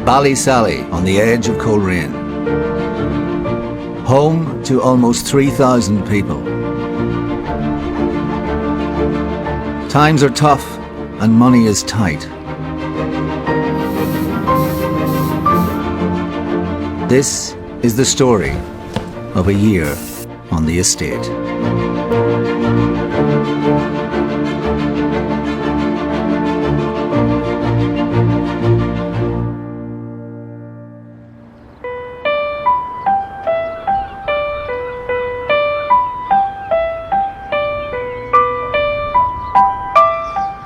Ballysally on the edge of Coleraine. Home to almost 3,000 people. Times are tough and money is tight. This is the story of a year on the estate.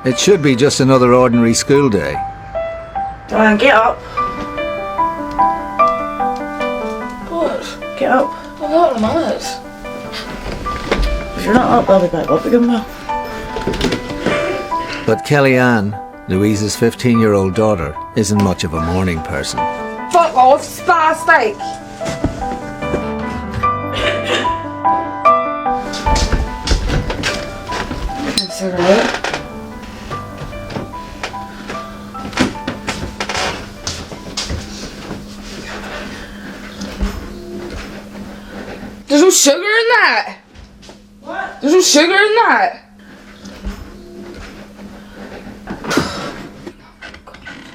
It should be just another ordinary school day. Diane, get up. What? Get up. I've got a minute. If you're not up, I'll be back up again, Will. But Kellyanne, Louise's 15-year-old daughter, isn't much of a morning person. Fuck off, spastic! Cigarette. There's no sugar in that! What? There's no sugar in that!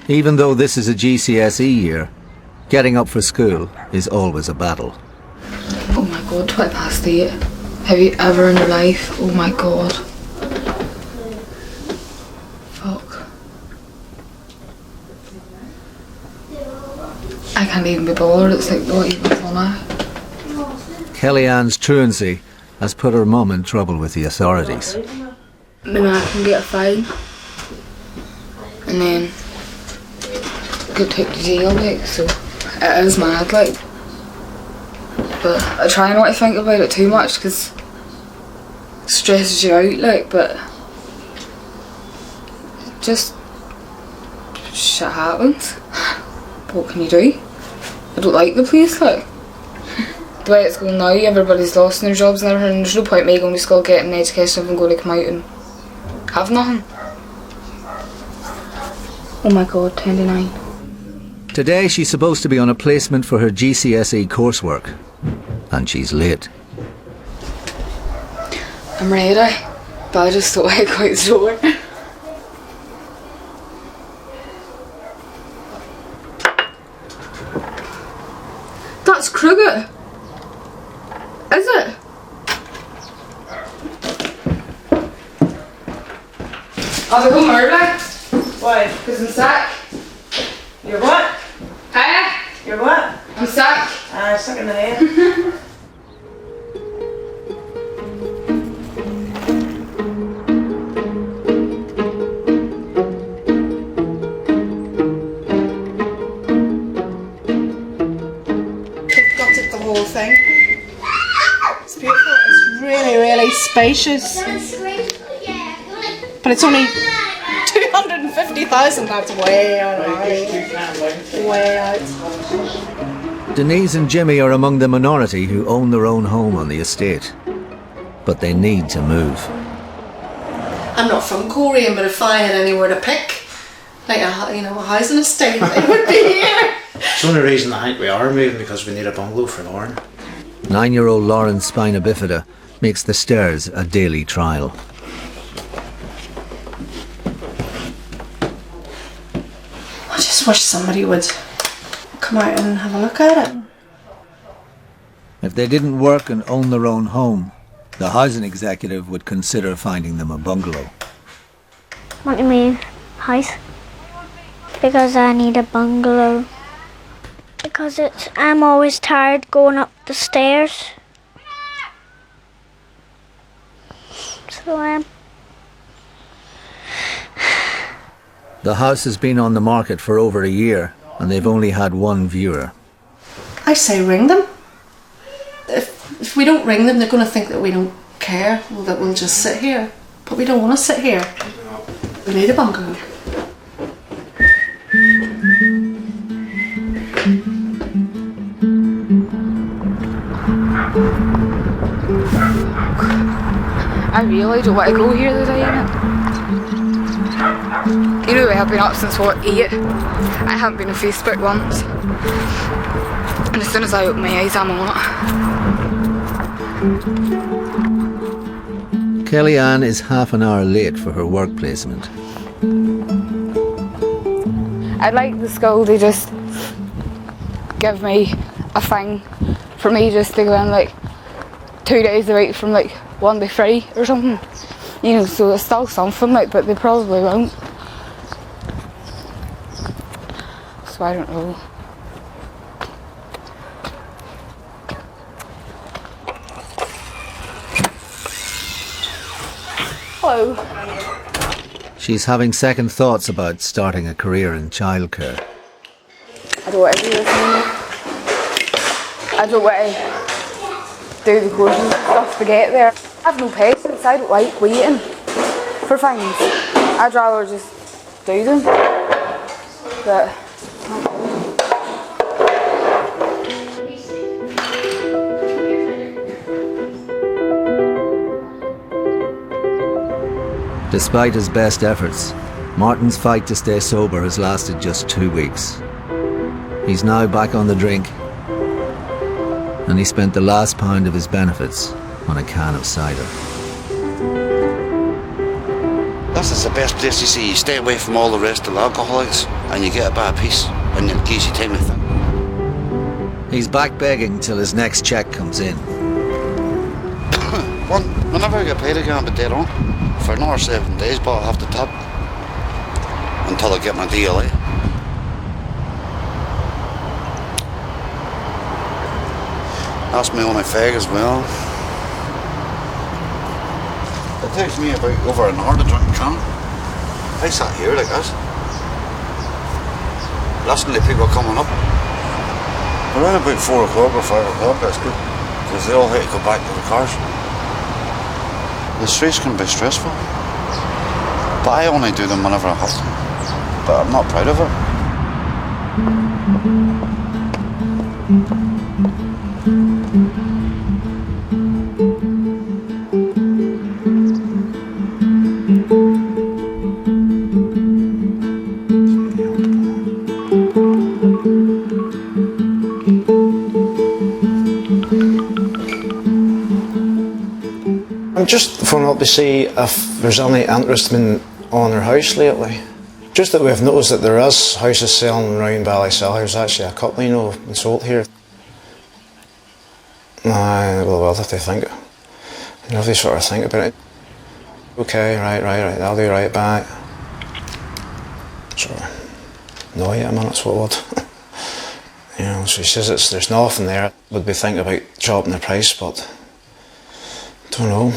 Even though this is a GCSE year, getting up for school is always a battle. Oh my god, 8:20. Have you ever in your life? Oh my god. Fuck. I can't even be bothered, it's like not even funny. Kellyanne's truancy has put her mum in trouble with the authorities. My man can get a fine and then get taken to jail, like, so it is mad, like. But I try not to think about it too much because it stresses you out, like, but just shit happens. What can you do? I don't like the place, like. The way it's going now, everybody's lost their jobs and everything. There's no point me going to school, getting an education, if I'm going to come out and have nothing. Oh my god, 29. Today she's supposed to be on a placement for her GCSE coursework, and she's late. I'm ready, but I just thought I'd go out the door. That's crooked. Is it? I'll go home early. Why? Because I'm sick. You're what? Hey? You're what? I'm sick. Stuck in the head. Gutted the whole thing. It's beautiful. It's really, really spacious. But it's only 250,000. That's way out. Way out. Denise and Jimmy are among the minority who own their own home on the estate. But they need to move. I'm not from Coleraine, but if I had anywhere to pick, like a housing estate, it would be here. It's the only reason I think we are moving, because we need a bungalow for Lauren. 9-year-old Lauren's spina bifida makes the stairs a daily trial. I just wish somebody would come out and have a look at it. If they didn't work and own their own home, the housing executive would consider finding them a bungalow. What do you mean, house? Because I need a bungalow. Because I'm always tired going up the stairs. So The house has been on the market for over a year and they've only had one viewer. I say ring them. If we don't ring them, they're going to think that we don't care, that we'll just sit here. But we don't want to sit here. We need a bungalow. I really don't want to go here today, innit? You know, I've been up since what, 8? I haven't been on Facebook once. And as soon as I open my eyes, I'm on it. Kellyanne is half an hour late for her work placement. I'd like the school to just give me a thing for me just to go in like 2 days a week from like 1 to 3 or something. You know, so it's still something, like, but they probably won't. So I don't know. Hello. She's having second thoughts about starting a career in childcare. I don't want to do this anymore. I don't want to do the courses and stuff to get there. I have no patience. I don't like waiting for things. I'd rather just do them. But Despite his best efforts, Martin's fight to stay sober has lasted just 2 weeks. He's now back on the drink, and he spent the last pound of his benefits on a can of cider. This is the best place you see. You stay away from all the rest of the alcoholics and you get a bit of peace and it gives you time to think. He's back begging till his next cheque comes in. Well, whenever I get paid again, I'll be dead on. For another 7 days, but I'll have to tip until I get my DLA. That's my only fag as well. It takes me about over an hour to drink a can. I sat here like this, listening to people coming up. Around about 4 o'clock or 5 o'clock, that's good, because they all hate to go back to the cars. The streets can be stressful, but I only do them whenever I have to, but I'm not proud of it. I'm just phoning up to see if there's any interest on our house lately. Just that we've noticed that there is houses selling around Ballysally. There's actually a couple, you know, been sold here. Aye, well, we'll have to think. You have to sort of think about it. Okay, right, I'll do right back. Sort of annoy you a minute, what would. You know, so she says there's nothing there. Would be thinking about dropping the price, but don't know.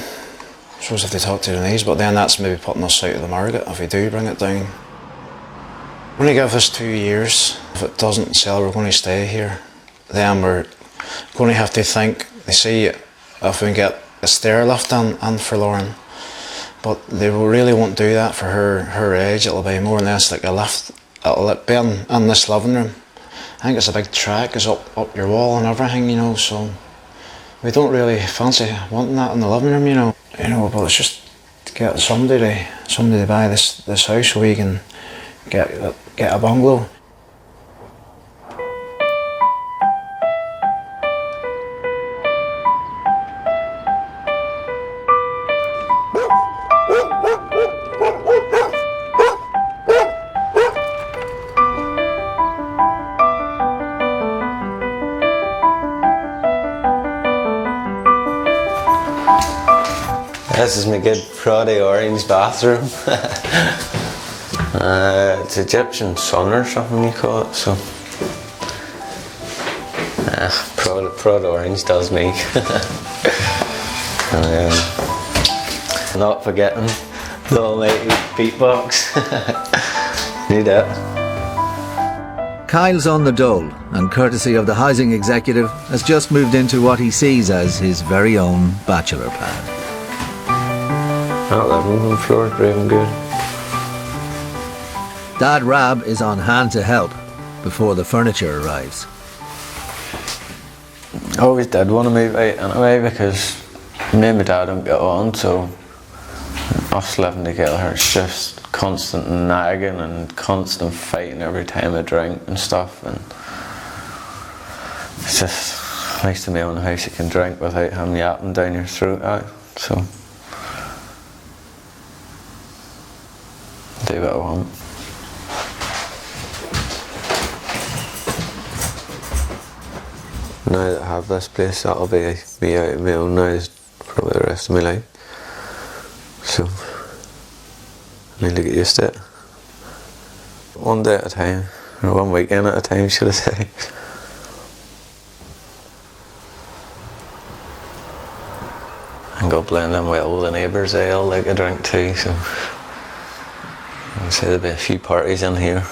I suppose if they talk to the knees, but then that's maybe putting us out of the market if we do bring it down. We're going to give us 2 years. If it doesn't sell, we're going to stay here. Then we're going to have to think, they see if we can get a stair lift in for Lauren. But they really won't do that for her age. It'll be more or less like a lift. It'll be in this living room. I think it's a big track, it's up your wall and everything, you know, so we don't really fancy wanting that in the living room, you know. You know, but it's just to get somebody to buy this house so we can get a bungalow. This is my good Friday orange bathroom. It's Egyptian sun or something you call it, so Prod orange does me. And, not forgetting the almighty beatbox. Need it. Kyle's on the dole, and courtesy of the housing executive, has just moved into what he sees as his very own bachelor pad. That living room floor is brave and good. Dad Rab is on hand to help before the furniture arrives. I always did want to move out anyway because me and my dad don't get on, so us living together, it's just constant nagging and constant fighting every time I drink and stuff, and it's just nice to my own house you can drink without him yapping down your throat out, so do what I want. Now that I have this place, that'll be me out on my own now for the rest of my life. So I need to get used to it. One day at a time, or one weekend at a time, should I say. And God blend them well with the neighbours, they all like a drink too, so I'd say there'll be a few parties in here.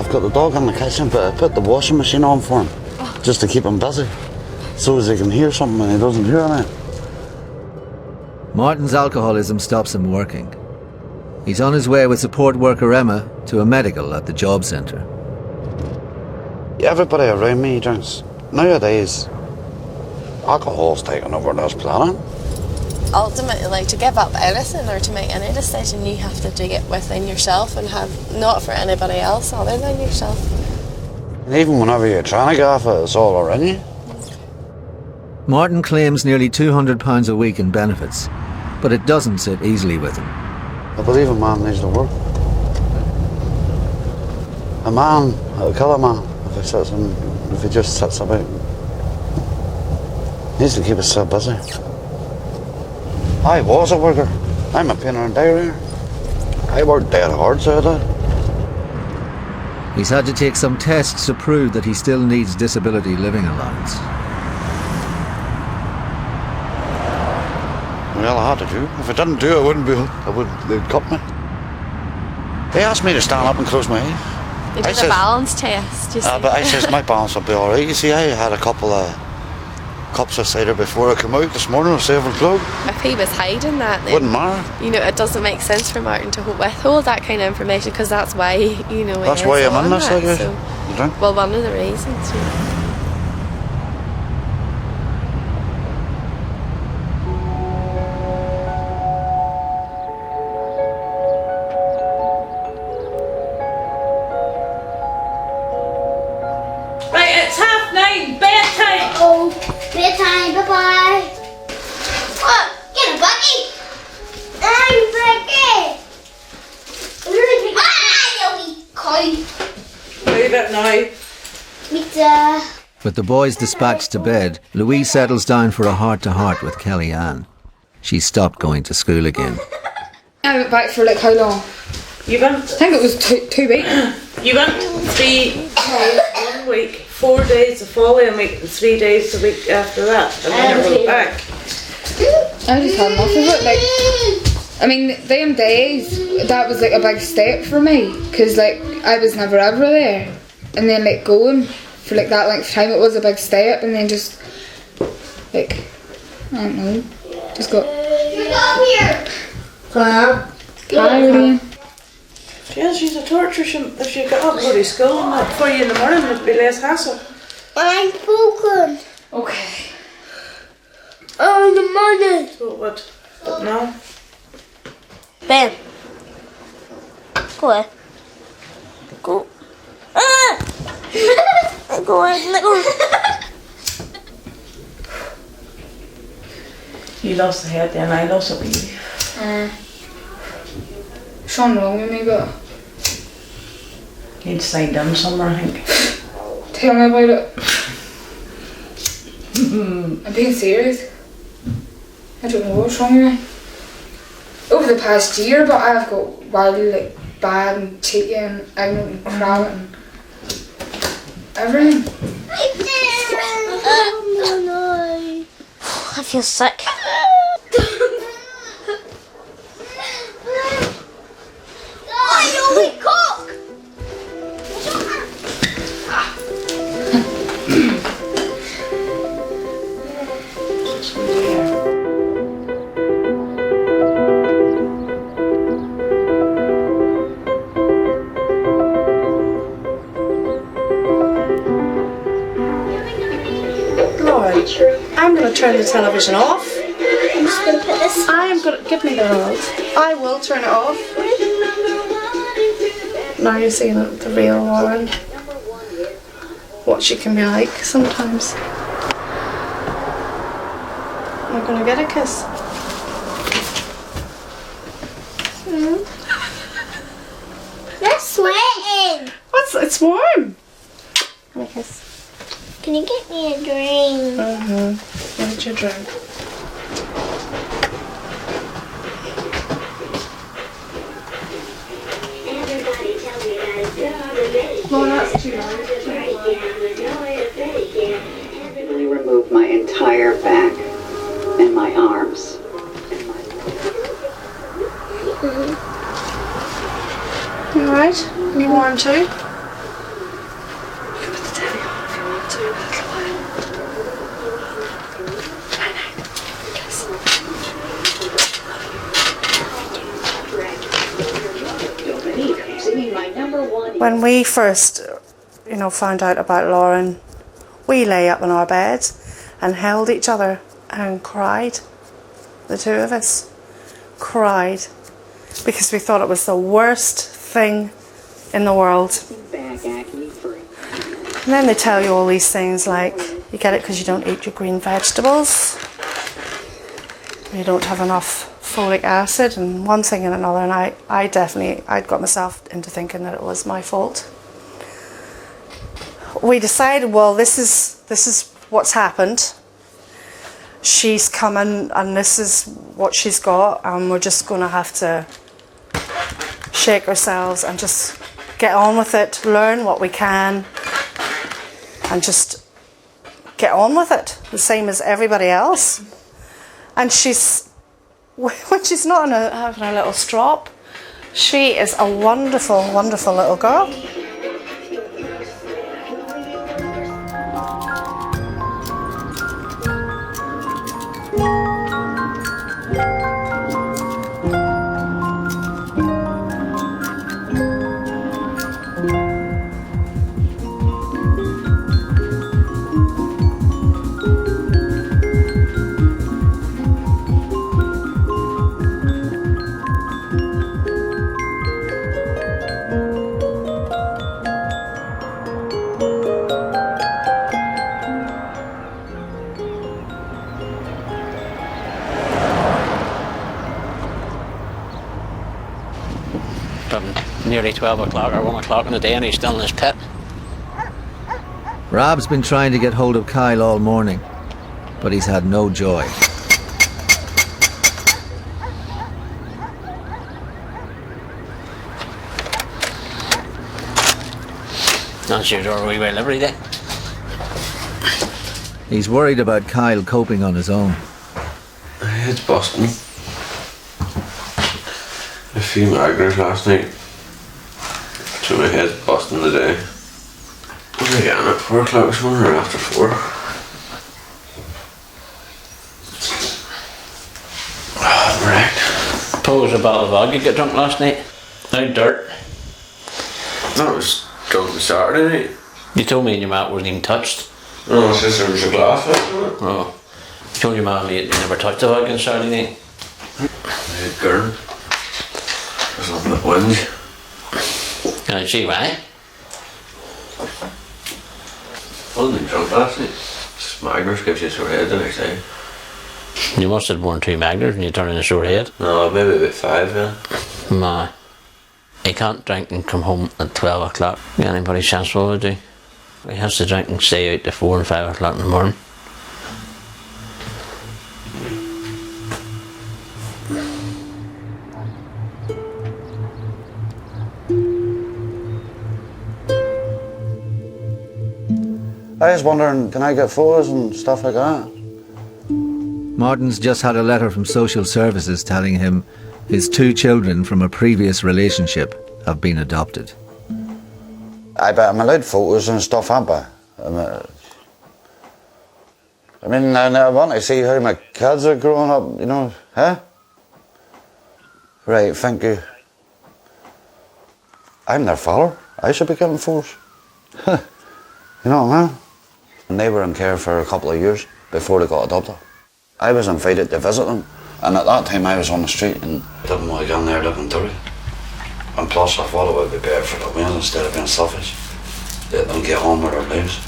I've got the dog in the kitchen, but I put the washing machine on for him, just to keep him busy, so as he can hear something and he doesn't hear anything. Martin's alcoholism stops him working. He's on his way with support worker Emma to a medical at the job centre. Everybody around me drinks. Nowadays, alcohol's taken over this planet. Ultimately, to give up anything or to make any decision, you have to do it within yourself and have not for anybody else other than yourself. And even whenever you're trying to get off it, it's all around you. Martin claims nearly £200 a week in benefits, but it doesn't sit easily with him. I believe a man needs to work. A man will kill a man if he just sits about. He needs to keep himself busy. I was a worker. I'm a painter and dyer. I worked dead hard, so I did. He's had to take some tests to prove that he still needs disability living allowance. Well, I had to do. If I didn't do it, they'd cut me. They asked me to stand up and close my eyes. You did a balance test, you see. But I says my balance will be alright. You see, I had a couple of cups of cider before I came out this morning at 7 o'clock. If he was hiding that, then, Wouldn't matter. you know, it doesn't make sense for Martin to withhold that kind of information, because that's why, you know, That's why I'm in this, I guess. so, You drink? well, one of the reasons, you know. Right, it's 9:30, bedtime. Oh, bedtime, bye-bye. What? Get a bucket. I'm bucket. You wee cow. Leave it now. Pizza. With the boys dispatched to bed, Louise settles down for a heart-to-heart with Kellyanne. She's stopped going to school again. I went back for like how long? You went. I think it was two weeks. You went 3 days 1 week, 4 days the following week, and 3 days the week after that, and then I went back. I just had enough of it. Like, I mean, them days, that was like a big step for me, because like I was never ever there, and then like going for like that length of time, it was a big step, and then just like, I don't know, just got tired. Yeah, she's a torture. If she got up and go to school and that for you in the morning, it'd be less hassle. I'm broken. Okay. Oh, the morning. So what? No? Ben. Go away. Go. Ah! Go away. Let go. You lost the head then, I lost a baby. Something wrong with me, but You'd signed in somewhere, I think. tell me about it. I'm being serious. I don't know what's wrong with me. Over the past year, but I've got wildly like bad and cheeky and ignorant and crap and everything. I feel sick. Oh dear. Lauren, I'm going to turn the television off. I'm just going to put this. I'm going to... Give me the remote. I will turn it off. Now you're seeing the real Lauren. What she can be like sometimes. I'm going to get a kiss. You're sweating. It's warm. Give me a kiss. Can you get me a drink? What did you drink? No, that's too loud. I removed my entire back and my arms. You alright? You warm too? You can put the telly on if you want to. When we first, found out about Lauren, we lay up in our beds and held each other and cried. The two of us cried because we thought it was the worst thing in the world. And then they tell you all these things like you get it because you don't eat your green vegetables, you don't have enough folic acid, and one thing and another, and I'd got myself into thinking that it was my fault. We decided, well, this is what's happened. She's coming and this is what she's got, and we're just going to have to shake ourselves and just get on with it, learn what we can, and just get on with it, the same as everybody else. And when she's not having a little strop, she is a wonderful, wonderful little girl. Nearly 12 o'clock or 1 o'clock in the day and he's still in his pit. Rob's been trying to get hold of Kyle all morning, but he's had no joy. That's your doorway well every day. He's worried about Kyle coping on his own. It's busting. A few migraines last night. So my head's busting today. Was I getting at 4 o'clock this morning or after 4? Oh, I'm wrecked. Suppose a bottle of vodka you get drunk last night? Out dirt. That was drunk on Saturday night. You told me your mouth wasn't even touched. No, it's just there was a glass left on it. Oh. You told your mum you never touched the vodka on Saturday night? I had gurn. There's nothing but whinge. Can I see why? I wasn't drunk last night. Just migraines gives you a sore head the next day. You must have worn 2 Magners and you turn in a sore head. No, maybe about 5, yeah. My. He can't drink and come home at 12 o'clock. Anybody sensible would do. He has to drink and stay out to 4 and 5 o'clock in the morning. I was wondering, can I get photos and stuff like that? Martin's just had a letter from social services telling him his 2 children from a previous relationship have been adopted. I bet I'm allowed photos and stuff, aren't I? I mean, I want to see how my kids are growing up, you know, huh? Right, thank you. I'm their father. I should be getting force. You know what I mean? And they were in care for a couple of years before they got adopted. I was invited to visit them, and at that time I was on the street and didn't want to get in there looking dirty. And plus I thought it would be better for the women instead of being selfish. Let them get on with their lives.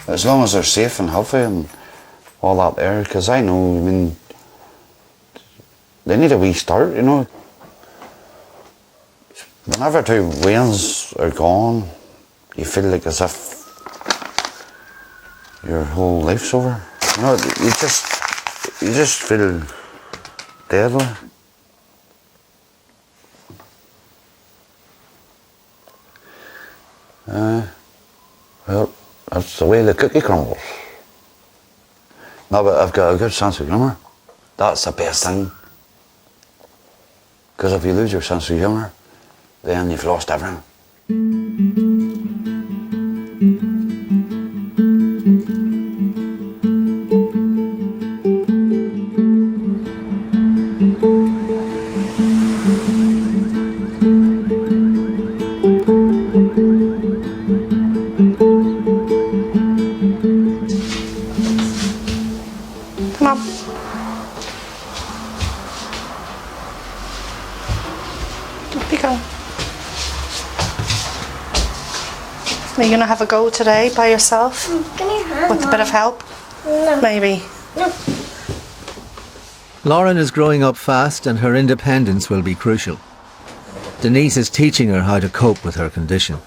As long as they're safe and healthy and all that there, because I know, I mean, they need a wee start, you know. Whenever 2 Waynes are gone, you feel like as if your whole life's over. You know, you just feel dead. Well, that's the way the cookie crumbles. No, but I've got a good sense of humour. That's the best thing. Because if you lose your sense of humour, then you've lost everything. Come on. Up you go. Are you going to have a go today by yourself? Give me your hand, With a bit of help? No. Maybe. No. Lauren is growing up fast and her independence will be crucial. Denise is teaching her how to cope with her condition.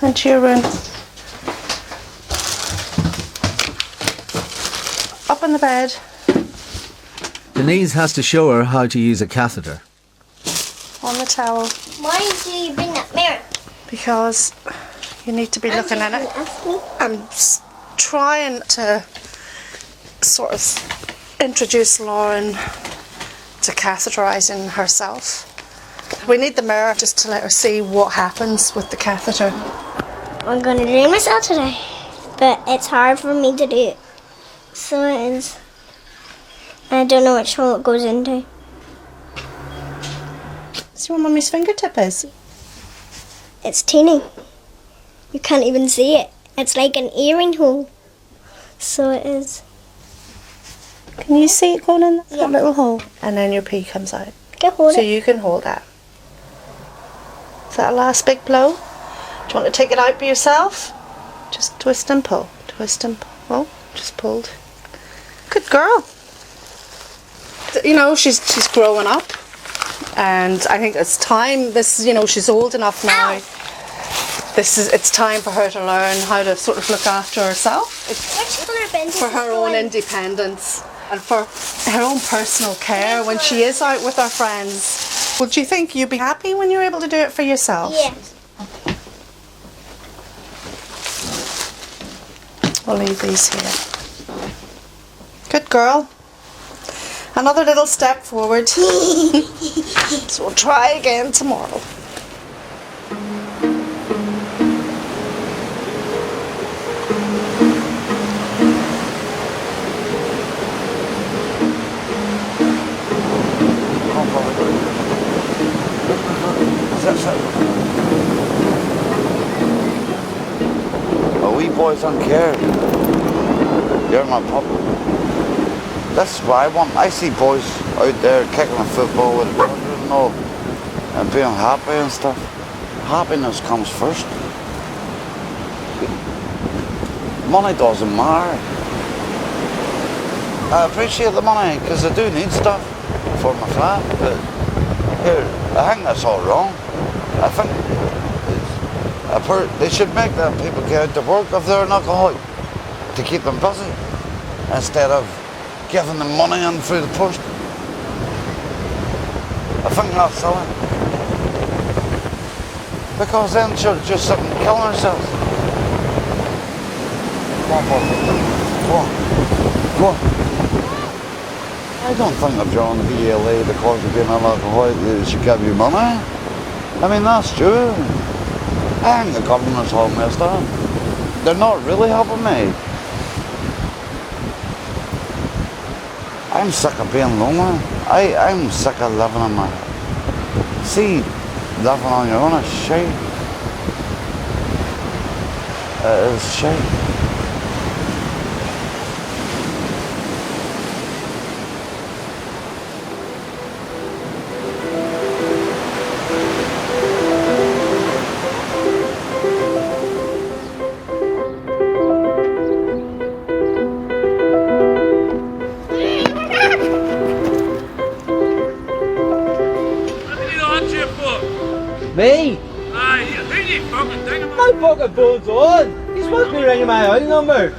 Into your room. Up on the bed. Denise has to show her how to use a catheter. On the towel. Why do you bring that mirror? Because you need to be looking at it. I'm trying to sort of introduce Lauren to catheterising herself. We need the mirror just to let her see what happens with the catheter. I'm going to do myself today, but it's hard for me to do it. So it is. I don't know which hole it goes into. See where Mummy's fingertip is? It's teeny. You can't even see it. It's like an earring hole. So it is. Can you see it going in that Yeah. little hole? And then your pee comes out. Can hold So it. you can hold that. Is that a last big blow? Do you want to take it out by yourself? Just twist and pull. Twist and pull. Oh, just pulled. Good girl. You know, she's growing up. And I think it's time, she's old enough now. Ow. It's time for her to learn how to sort of look after herself. It's Which colour bin for her own independence and for her own personal care when she is out with her friends. Would you think you'd be happy when you're able to do it for yourself? Yes. We'll leave these here. Good girl. Another little step forward. So we'll try again tomorrow. A wee boys don't care. You're my pup. That's what I want. I see boys out there kicking a football with children and all, and being happy and stuff. Happiness comes first. Money doesn't matter. I appreciate the money because I do need stuff for my flat, but here, I think that's all wrong. I think they should make them people get out to work if they're an alcoholic to keep them busy instead of giving them money in through the post. I think that's silly. Because then she'll just sit and kill herself. Go on, Bob. Go on. Go on. I don't think if you're on the VLA because you're being an alcoholic, they should give you money. I mean, that's true. I think the government's all messed up. They're not really helping me. I'm sick of being lonely. I'm sick of living in my... See, living on your own is shite. It is shite. Me? Aye, who you fucking thinking about? My fucking phone's on. You're supposed to be ringing my house number.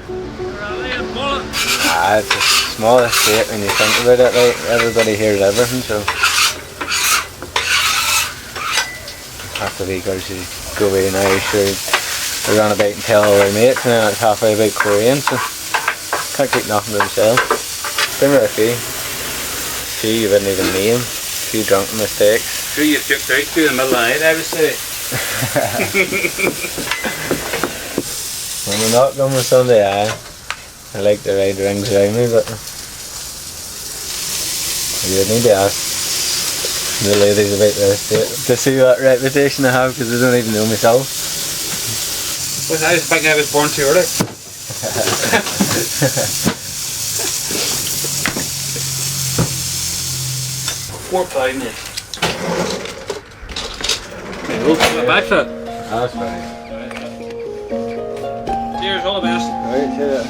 It's a small estate when you think about it, right? Everybody hears everything, so... Half the weekers who go away now, sure, they run about and tell all their mates, and then it's halfway about Coleraine, so... Can't keep nothing to themselves. Been with a few you wouldn't even name. A few drunken mistakes. Who you took out through the middle of the night, I would say. When we're not going with somebody, I like to ride rings around me, but you would need to ask the ladies about this to see what reputation I have, because I don't even know myself. Well, I was thinking I was born too early. £4, mate. We'll come back for it. That's fine. Cheers, all the best. Right, cheers.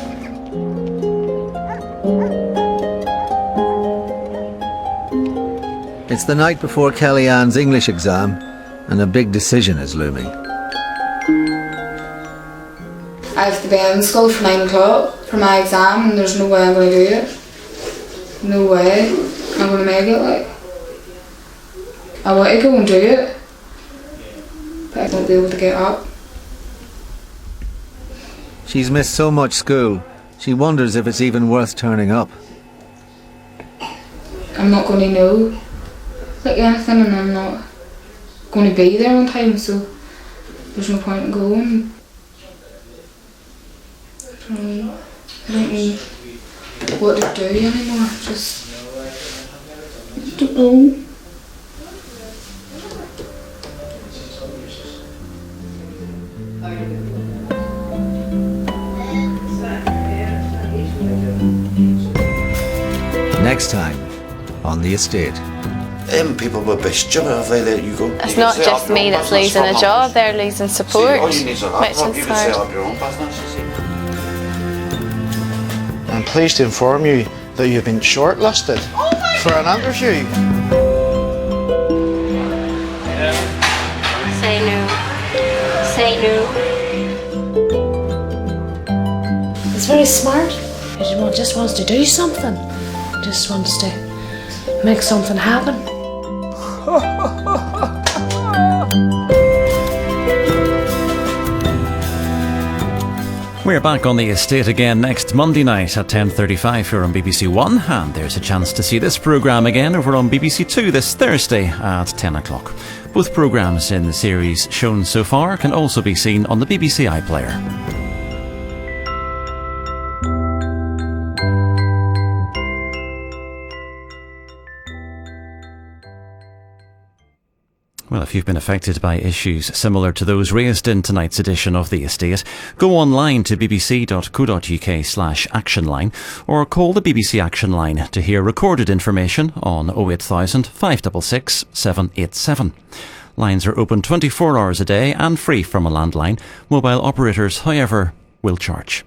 It's the night before Kellyanne's English exam, and a big decision is looming. I have to be in school for 9 o'clock for my exam, and there's no way I'm going to do it. No way I'm going to make it, like. I want to go and do it, but I won't be able to get up. She's missed so much school, she wonders if it's even worth turning up. I'm not going to know like anything, and I'm not going to be there on time, so there's no point in going. I don't know what to do anymore, just I don't know. Next time on The Estate. People would be stupid if they let you go. It's not just me that's losing a job, they're losing support, All you need is a which laptop, is you can set hard. up your own business, you see. I'm pleased to inform you that you've been shortlisted for an interview. Say no. Say no. He's very smart. He just wants to do something. Just wants to make something happen. We're back on The Estate again next Monday night at 10:35 here on BBC One, and there's a chance to see this programme again over on BBC Two this Thursday at 10 o'clock. Both programmes in the series shown so far can also be seen on the BBC iPlayer. Well, if you've been affected by issues similar to those raised in tonight's edition of The Estate, go online to bbc.co.uk/actionline or call the BBC Action Line to hear recorded information on 08000 566 787. Lines are open 24 hours a day and free from a landline. Mobile operators, however, will charge.